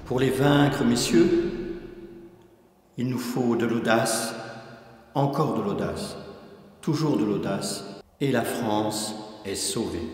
Pour les vaincre, messieurs, il nous faut de l'audace, encore de l'audace, toujours de l'audace, et la France est sauvée.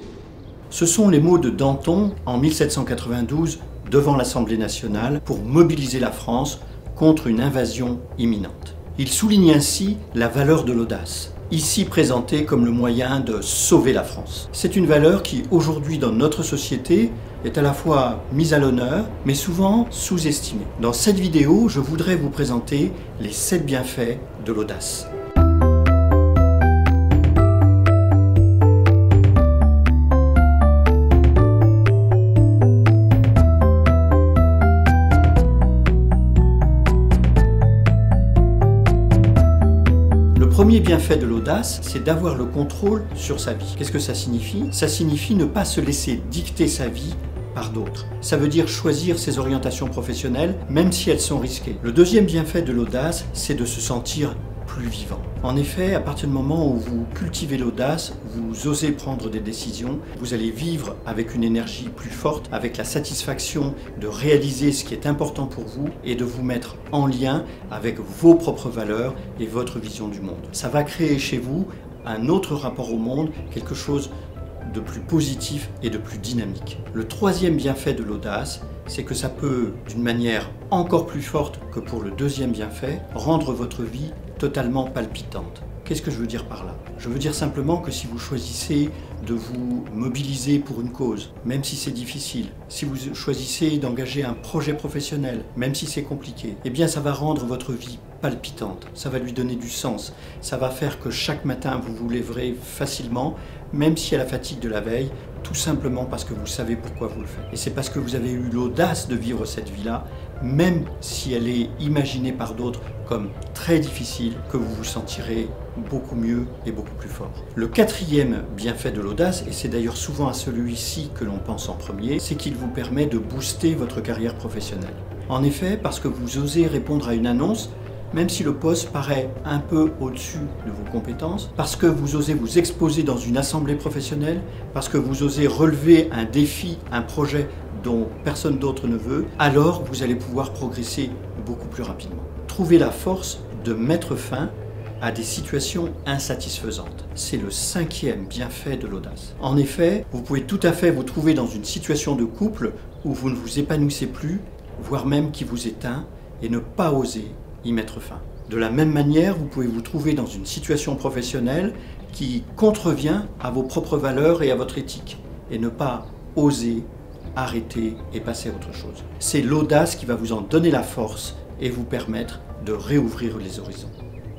Ce sont les mots de Danton en 1792 devant l'Assemblée nationale pour mobiliser la France contre une invasion imminente. Il souligne ainsi la valeur de l'audace, ici présentée comme le moyen de sauver la France. C'est une valeur qui, aujourd'hui dans notre société, est à la fois mise à l'honneur, mais souvent sous-estimée. Dans cette vidéo, je voudrais vous présenter les 7 bienfaits de l'audace. Le premier bienfait de l'audace, c'est d'avoir le contrôle sur sa vie. Qu'est-ce que ça signifie? Ça signifie ne pas se laisser dicter sa vie par d'autres. Ça veut dire choisir ses orientations professionnelles, même si elles sont risquées. Le deuxième bienfait de l'audace, c'est de se sentir plus vivant. En effet, à partir du moment où vous cultivez l'audace, vous osez prendre des décisions, vous allez vivre avec une énergie plus forte, avec la satisfaction de réaliser ce qui est important pour vous et de vous mettre en lien avec vos propres valeurs et votre vision du monde. Ça va créer chez vous un autre rapport au monde, quelque chose de plus positif et de plus dynamique. Le troisième bienfait de l'audace, c'est que ça peut, d'une manière encore plus forte que pour le deuxième bienfait, rendre votre vie totalement palpitante. Qu'est-ce que je veux dire par là? Je veux dire simplement que si vous choisissez de vous mobiliser pour une cause, même si c'est difficile, si vous choisissez d'engager un projet professionnel, même si c'est compliqué, eh bien ça va rendre votre vie palpitante, ça va lui donner du sens, ça va faire que chaque matin vous vous lèverez facilement, même si à la fatigue de la veille, tout simplement parce que vous savez pourquoi vous le faites. Et c'est parce que vous avez eu l'audace de vivre cette vie-là, même si elle est imaginée par d'autres comme très difficile, que vous vous sentirez beaucoup mieux et beaucoup plus fort. Le quatrième bienfait de l'audace, et c'est d'ailleurs souvent à celui-ci que l'on pense en premier, c'est qu'il vous permet de booster votre carrière professionnelle. En effet, parce que vous osez répondre à une annonce, même si le poste paraît un peu au-dessus de vos compétences, parce que vous osez vous exposer dans une assemblée professionnelle, parce que vous osez relever un défi, un projet dont personne d'autre ne veut, alors vous allez pouvoir progresser beaucoup plus rapidement. Trouvez la force de mettre fin à des situations insatisfaisantes. C'est le cinquième bienfait de l'audace. En effet, vous pouvez tout à fait vous trouver dans une situation de couple où vous ne vous épanouissez plus, voire même qui vous éteint, et ne pas oser y mettre fin. De la même manière, vous pouvez vous trouver dans une situation professionnelle qui contrevient à vos propres valeurs et à votre éthique, et ne pas oser arrêter et passer à autre chose. C'est l'audace qui va vous en donner la force et vous permettre de réouvrir les horizons.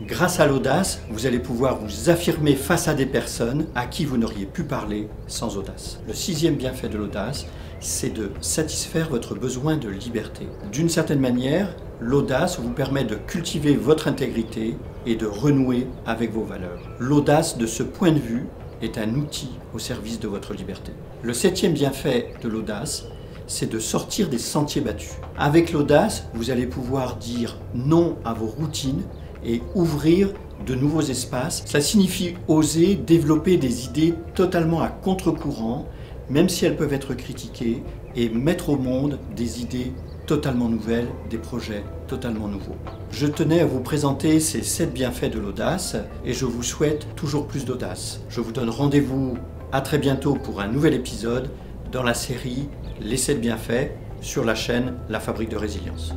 Grâce à l'audace, vous allez pouvoir vous affirmer face à des personnes à qui vous n'auriez pu parler sans audace. Le sixième bienfait de l'audace, c'est de satisfaire votre besoin de liberté. D'une certaine manière, l'audace vous permet de cultiver votre intégrité et de renouer avec vos valeurs. L'audace, de ce point de vue, est un outil au service de votre liberté. Le septième bienfait de l'audace, c'est de sortir des sentiers battus. Avec l'audace, vous allez pouvoir dire non à vos routines et ouvrir de nouveaux espaces. Ça signifie oser développer des idées totalement à contre-courant, même si elles peuvent être critiquées, et mettre au monde des idées totalement nouvelles, des projets totalement nouveaux. Je tenais à vous présenter ces 7 bienfaits de l'audace et je vous souhaite toujours plus d'audace. Je vous donne rendez-vous à très bientôt pour un nouvel épisode dans la série Les 7 bienfaits sur la chaîne La Fabrique de Résilience.